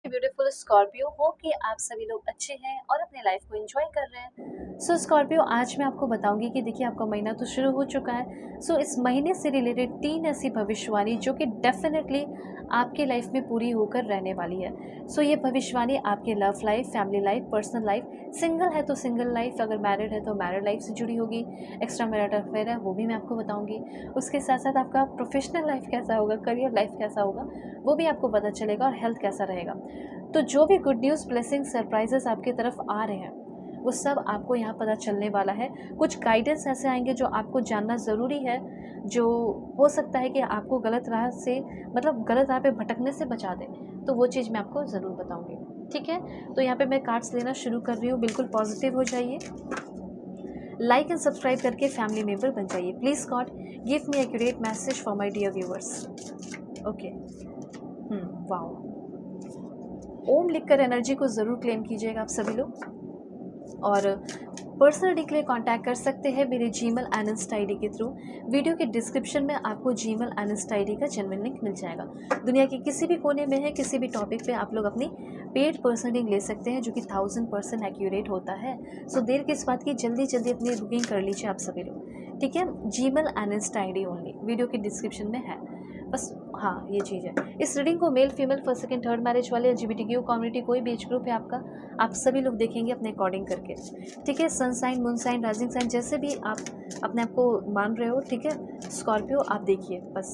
Beautiful Scorpio हो कि आप सभी लोग अच्छे हैं और अपने लाइफ को एंजॉय कर रहे हैं। स्कॉर्पियो, आज मैं आपको बताऊंगी कि देखिए आपका महीना तो शुरू हो चुका है। इस महीने से रिलेटेड 3 ऐसी भविष्यवाणी जो कि डेफिनेटली आपके लाइफ में पूरी होकर रहने वाली है। ये भविष्यवाणी आपके love life, family life, personal life, single है तो सिंगल लाइफ, अगर मैरिड है तो मैरिड लाइफ से जुड़ी होगी, एक्स्ट्रा मैरिटल अफेयर है वो भी मैं आपको बताऊंगी। उसके साथ साथ आपका प्रोफेशनल लाइफ कैसा होगा, करियर लाइफ कैसा होगा, वो भी आपको पता चलेगा, और हेल्थ कैसा रहेगा। तो जो भी गुड न्यूज़, ब्लेसिंग, सरप्राइजेस आपकी तरफ आ रहे हैं वो सब आपको यहाँ पता चलने वाला है। कुछ गाइडेंस ऐसे आएंगे जो आपको जानना ज़रूरी है, जो हो सकता है कि आपको गलत राह से, मतलब गलत राह पे भटकने से बचा दे। तो वो चीज़ मैं आपको ज़रूर बताऊंगी। ठीक है, तो यहाँ पे मैं कार्ड्स लेना शुरू कर रही हूँ। बिल्कुल पॉजिटिव हो जाइए, लाइक एंड सब्सक्राइब करके फैमिली मेम्बर बन जाइए please. God give me accurate message for my dear viewers. Okay, wow. Om लिखकर एनर्जी को ज़रूर क्लेम कीजिएगा आप सभी लोग। और पर्सनली के लिए कांटेक्ट कर सकते हैं मेरे जीमेल एंड इंस्टा आईडी के थ्रू। वीडियो के डिस्क्रिप्शन में आपको जीमेल एंड इंस्टा आईडी का जेन्युइन लिंक मिल जाएगा। दुनिया के किसी भी कोने में है, किसी भी टॉपिक पे आप लोग अपनी पेड पर्सनल रीडिंग ले सकते हैं, जो कि 1000% एक्यूरेट होता है। देर किस बात की, जल्दी जल्दी अपनी बुकिंग कर लीजिए आप सभी लोग। ठीक है, Gmail and Insta ID only video के डिस्क्रिप्शन में है बस। हाँ, ये चीज़ है। इस रीडिंग को male, female, first, second, third marriage वाले, एलजीबीटीक्यू कम्युनिटी, कोई भी एज ग्रुप है आपका, आप सभी लोग देखेंगे अपने अकॉर्डिंग करके। ठीक है, sun sign, moon sign, rising sign, जैसे भी आप अपने आप को मान रहे हो, ठीक है, स्कॉर्पियो आप देखिए बस।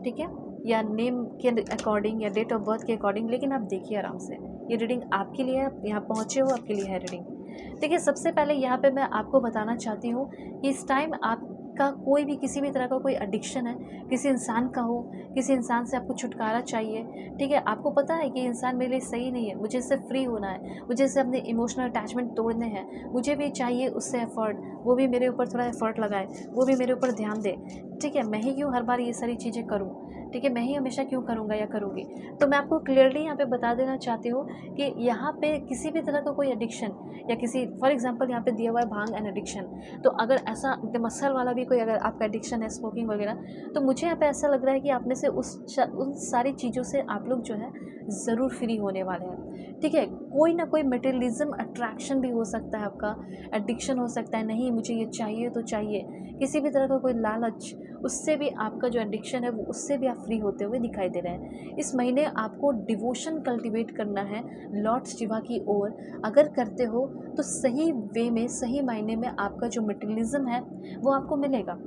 ठीक है, या नेम के अकॉर्डिंग या डेट ऑफ बर्थ के अकॉर्डिंग, लेकिन आप देखिए आराम से। ये रीडिंग आपके लिए है, यहाँ पहुँचे हो आपके लिए है रीडिंग। ठीक है, सबसे पहले यहाँ पे मैं आपको बताना चाहती हूँ कि इस टाइम आपका कोई भी किसी भी तरह का कोई एडिक्शन है, किसी इंसान का हो, किसी इंसान से आपको छुटकारा चाहिए। ठीक है, आपको पता है कि इंसान मेरे लिए सही नहीं है, मुझे इससे फ्री होना है, मुझे इससे अपने इमोशनल अटैचमेंट तोड़ने हैं, मुझे भी चाहिए उससे एफर्ट, वो भी मेरे ऊपर थोड़ा एफर्ट लगाए, वो भी मेरे ऊपर ध्यान दे। ठीक है, मैं ही क्यों हर बार ये सारी चीज़ें करूँ? ठीक है, मैं ही हमेशा क्यों करूँगा या करूँगी? तो मैं आपको क्लियरली यहाँ पे बता देना चाहती हूँ कि यहाँ पे किसी भी तरह का कोई एडिक्शन, या किसी, फॉर एग्जांपल यहाँ पे दिया हुआ है भांग एंड एडिक्शन, तो अगर ऐसा एकदम असर वाला भी कोई अगर आपका एडिक्शन है, स्मोकिंग वगैरह, तो मुझे यहाँ पे ऐसा लग रहा है कि आप में से उन सारी चीज़ों से आप लोग जो है ज़रूर फ्री होने वाले हैं। ठीक है, कोई ना कोई मटेरियलिज्म अट्रैक्शन भी हो सकता है, आपका एडिक्शन हो सकता है, नहीं मुझे ये चाहिए तो चाहिए, किसी भी तरह का कोई लालच, उससे भी आपका जो एडिक्शन है वो, उससे भी आप फ्री होते हुए दिखाई दे रहे हैं। इस महीने आपको डिवोशन कल्टीवेट करना है लॉर्ड शिवा की ओर। अगर करते हो तो सही वे में, सही मायने में आपका जो मटेरियलिज्म है वो आपको मिलेगा।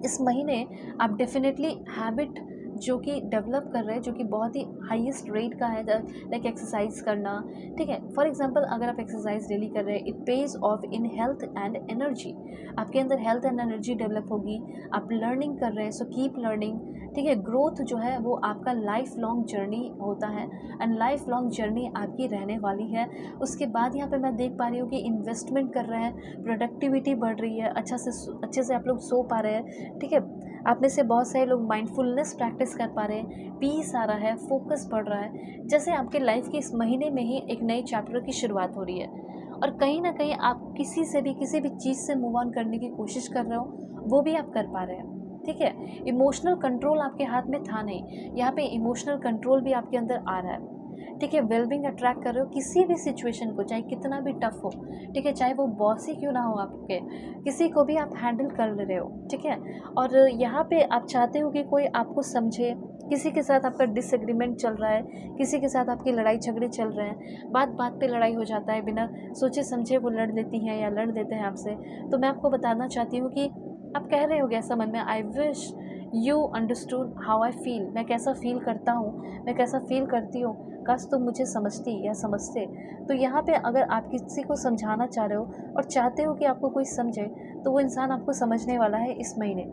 इस महीने आप डेफिनेटली हैबिट जो कि डेवलप कर रहे हैं, जो कि बहुत ही हाईएस्ट रेट का है, लाइक एक्सरसाइज करना। ठीक है, फॉर एग्जांपल अगर आप एक्सरसाइज डेली कर रहे हैं, it pays of in health and energy. आपके अंदर हेल्थ एंड एनर्जी डेवलप होगी। आप लर्निंग कर रहे हैं, सो कीप लर्निंग। ठीक है, ग्रोथ जो है वो आपका लाइफ लॉन्ग जर्नी होता है, एंड लाइफ लॉन्ग जर्नी आपकी रहने वाली है। उसके बाद यहाँ पे मैं देख पा रही हूँ कि इन्वेस्टमेंट कर रहे हैं, प्रोडक्टिविटी बढ़ रही है, अच्छे से आप लोग सो पा रहे हैं। ठीक है, आप में से बहुत सारे लोग माइंडफुलनेस प्रैक्टिस कर पा रहे हैं, पीस आ रहा है, फोकस बढ़ रहा है, जैसे आपके लाइफ के इस महीने में ही एक नए चैप्टर की शुरुआत हो रही है। और कहीं ना कहीं आप किसी से भी, किसी भी चीज़ से मूव ऑन करने की कोशिश कर रहे हो, वो भी आप कर पा रहे हैं। ठीक है, इमोशनल कंट्रोल आपके हाथ में था नहीं, यहाँ पे इमोशनल कंट्रोल भी आपके अंदर आ रहा है। ठीक है, वेलबिंग अट्रैक्ट कर रहे हो किसी भी सिचुएशन को, चाहे कितना भी टफ हो। ठीक है, चाहे वो बॉस ही क्यों ना हो आपके, किसी को भी आप हैंडल कर ले रहे हो। ठीक है, और यहाँ पे आप चाहते हो कि कोई आपको समझे। किसी के साथ आपका डिसएग्रीमेंट चल रहा है, किसी के साथ आपकी लड़ाई झगड़े चल रहे हैं, बात बात पे लड़ाई हो जाता है, बिना सोचे समझे वो लड़ लेती हैं या लड़ देते हैं आपसे। तो मैं आपको बताना चाहती हूँ कि आप कह रहे हो ऐसा मन में, I wish you understood how I feel, मैं कैसा फील करता हूँ, मैं कैसा फील करती हूँ, काश तुम मुझे समझती या समझते। तो यहाँ पे अगर आप किसी को समझाना चाह रहे हो और चाहते हो कि आपको कोई समझे, तो वो इंसान आपको समझने वाला है इस महीने।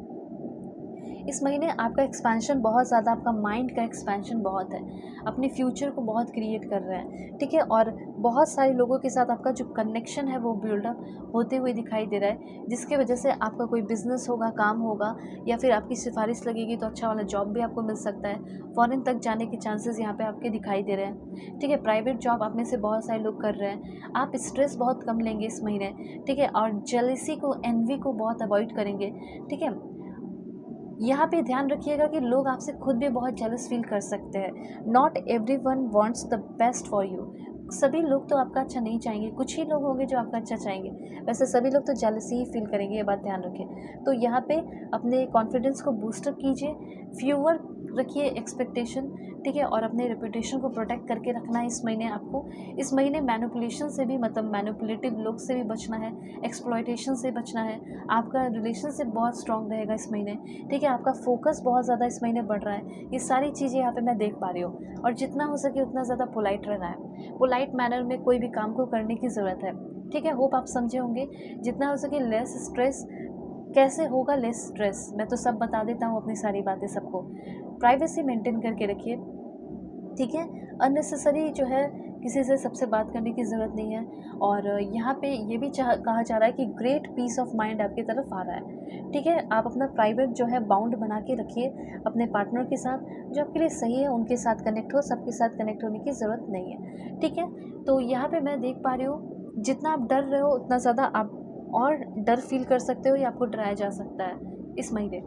इस महीने आपका एक्सपेंशन बहुत ज़्यादा, आपका माइंड का एक्सपेंशन बहुत है, अपने फ्यूचर को बहुत क्रिएट कर रहे हैं। ठीक है, और बहुत सारे लोगों के साथ आपका जो कनेक्शन है वो बिल्डअप होते हुए दिखाई दे रहा है, जिसकी वजह से आपका कोई बिजनेस होगा, काम होगा, या फिर आपकी सिफारिश लगेगी तो अच्छा वाला जॉब भी आपको मिल सकता है। फॉरेन तक जाने के चांसेस यहाँ पे आपके दिखाई दे रहे हैं। ठीक है, प्राइवेट जॉब आप में से बहुत सारे लोग कर रहे हैं। आप स्ट्रेस बहुत कम लेंगे इस महीने। ठीक है, और जेलसी को, एनवी को बहुत अवॉइड करेंगे। ठीक है, यहाँ पे ध्यान रखिएगा कि लोग आपसे खुद भी बहुत जेलस फील कर सकते हैं। Not everyone wants the best for you. सभी लोग तो आपका अच्छा नहीं चाहेंगे, कुछ ही लोग होंगे जो आपका अच्छा चाहेंगे। वैसे सभी लोग तो जेलसी ही फील करेंगे, ये बात ध्यान रखें। तो यहाँ पे अपने कॉन्फिडेंस को बूस्टअप कीजिए, फ्यूअर रखिए एक्सपेक्टेशन, ठीक है, और अपने रेपुटेशन को प्रोटेक्ट करके रखना है इस महीने आपको। इस महीने मैनिपुलेशन से भी, मतलब मैनिपुलेटिव लोग से भी बचना है, एक्सप्लॉयटेशन से बचना है। आपका रिलेशनशिप बहुत स्ट्रांग रहेगा इस महीने, ठीक है। आपका फोकस बहुत ज़्यादा इस महीने बढ़ रहा है, ये सारी चीज़ें यहाँ पे मैं देख पा रही हूँ। और जितना हो सके उतना ज़्यादा पोलाइट रहना है, पोलाइट मैनर में कोई भी काम को करने की ज़रूरत है, ठीक है। होप आप समझे होंगे। जितना हो सके लेस स्ट्रेस, कैसे होगा लेस स्ट्रेस, मैं तो सब बता देता हूँ अपनी सारी बातें सबको। प्राइवेसी मेंटेन करके रखिए, ठीक है। अननेसेसरी जो है किसी से सबसे बात करने की ज़रूरत नहीं है। और यहाँ पे ये भी कहा जा रहा है कि ग्रेट पीस ऑफ माइंड आपकी तरफ आ रहा है, ठीक है। आप अपना प्राइवेट जो है बाउंड बना के रखिए अपने पार्टनर के साथ, जो आपके लिए सही है उनके साथ कनेक्ट हो, सबके साथ कनेक्ट होने की ज़रूरत नहीं है, ठीक है। तो यहाँ पे मैं देख पा रही हूँ, जितना आप डर रहे हो उतना ज़्यादा आप और डर फील कर सकते हो, या आपको डराया जा सकता है इस महीने,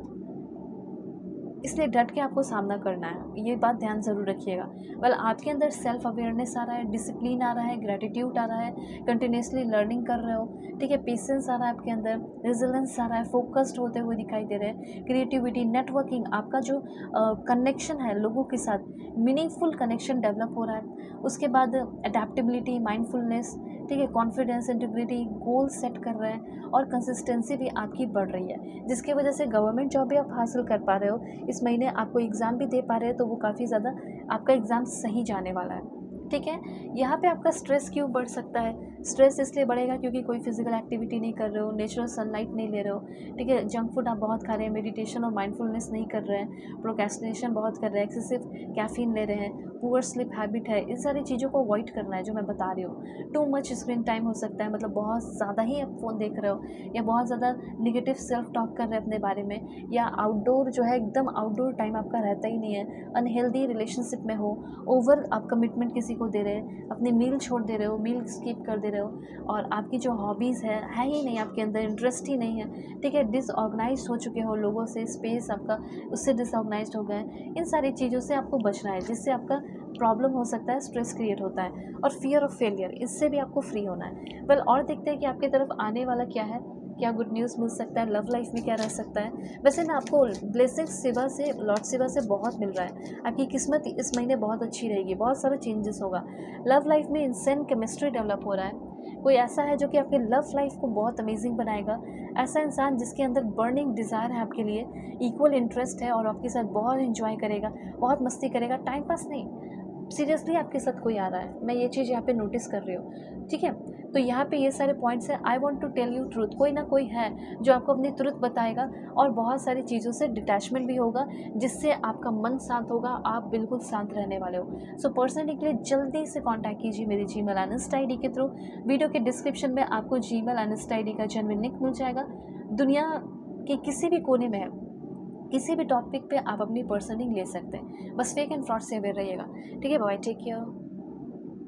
इसलिए डट के आपको सामना करना है, ये बात ध्यान ज़रूर रखिएगा। वेल आपके अंदर सेल्फ अवेयरनेस आ रहा है, डिसिप्लिन आ रहा है, ग्रेटिट्यूड आ रहा है, कंटिन्यूसली लर्निंग कर रहे हो, ठीक है। पेशेंस आ रहा है आपके अंदर, रेजिलेंस आ रहा है, फोकस्ड होते हुए दिखाई दे रहे हैं, क्रिएटिविटी, नेटवर्किंग, आपका जो कनेक्शन है लोगों के साथ, मीनिंगफुल कनेक्शन डेवलप हो रहा है। उसके बाद अडेप्टेबिलिटी, माइंडफुलनेस, ठीक है, कॉन्फिडेंस, इंटीग्रिटी, गोल सेट कर रहे हैं, और कंसिस्टेंसी भी आपकी बढ़ रही है, जिसकी वजह से गवर्नमेंट जॉब भी आप हासिल कर पा रहे हो। इस महीने आपको एग्ज़ाम भी दे पा रहे हैं, तो वो काफ़ी ज़्यादा आपका एग्ज़ाम सही जाने वाला है, ठीक है। यहाँ पे आपका स्ट्रेस क्यों बढ़ सकता है? स्ट्रेस इसलिए बढ़ेगा क्योंकि कोई फिजिकल एक्टिविटी नहीं कर रहे हो, नेचुरल सनलाइट नहीं ले रहे हो, ठीक है। जंक फूड आप बहुत खा रहे हैं, मेडिटेशन और माइंडफुलनेस नहीं कर रहे हैं, प्रोक्रेस्टिनेशन बहुत कर रहे हैं, एक्सेसिव कैफीन ले रहे हैं, पुअर स्लीप हैबिट है, इन सारी चीज़ों को अवॉइड करना है जो मैं बता रही हूँ। टू मच स्क्रीन टाइम हो सकता है, मतलब बहुत ज़्यादा ही आप फ़ोन देख रहे हो, या बहुत ज़्यादा निगेटिव सेल्फ टॉक कर रहे हैं अपने बारे में, या आउटडोर जो है एकदम आउटडोर टाइम आपका रहता ही नहीं है, अनहेल्दी रिलेशनशिप में हो, ओवर आप कमिटमेंट किसी को दे रहे हैं, अपनी मील छोड़ दे रहे हो, मील स्किप कर दे रहे हो, और आपकी जो हॉबीज़ है ही नहीं, आपके अंदर इंटरेस्ट ही नहीं है, ठीक है। डिसऑर्गेनाइज हो चुके हो लोगों से, स्पेस आपका उससे डिसऑर्गेनाइज हो गए। इन सारी चीज़ों से आपको बचना है, जिससे आपका प्रॉब्लम हो सकता है, स्ट्रेस क्रिएट होता है, और फियर ऑफ फेलियर, इससे भी आपको फ्री होना है। वेल और देखते हैं कि आपकी तरफ आने वाला क्या है, क्या गुड न्यूज़ मिल सकता है, लव लाइफ में क्या रह सकता है। वैसे ना आपको ब्लेसिंग्स शिवा से, लॉर्ड शिवा से बहुत मिल रहा है, आपकी किस्मत इस महीने बहुत अच्छी रहेगी, बहुत सारा चेंजेस होगा। लव लाइफ में इंसेंट केमिस्ट्री डेवलप हो रहा है, कोई ऐसा है जो कि आपकी लव लाइफ को बहुत अमेजिंग बनाएगा, ऐसा इंसान जिसके अंदर बर्निंग डिज़ायर है आपके लिए, इक्वल इंटरेस्ट है, और आपके साथ बहुत इंजॉय करेगा, बहुत मस्ती करेगा, टाइम पास नहीं, सीरियसली आपके साथ कोई आ रहा है, मैं ये चीज़ यहाँ पे नोटिस कर रही हूँ, ठीक है। तो यहाँ पे ये सारे पॉइंट्स हैं। I want to tell you truth, कोई ना कोई है जो आपको अपनी ट्रूथ बताएगा, और बहुत सारी चीज़ों से डिटैचमेंट भी होगा, जिससे आपका मन शांत होगा, आप बिल्कुल शांत रहने वाले हो। सो पर्सनली के लिए जल्दी से कॉन्टैक्ट कीजिए मेरी जीमेल अनस्ट ID के थ्रू। वीडियो के डिस्क्रिप्शन में आपको जीमेल अनस्ट ID का जेन्युइन लिंक मिल जाएगा। दुनिया के किसी भी कोने में है, किसी भी टॉपिक पे आप अपनी पर्सनलिंग ले सकते हैं, बस फेक एंड फ्रॉड से अवेयर रहिएगा, ठीक है। Bye, take care.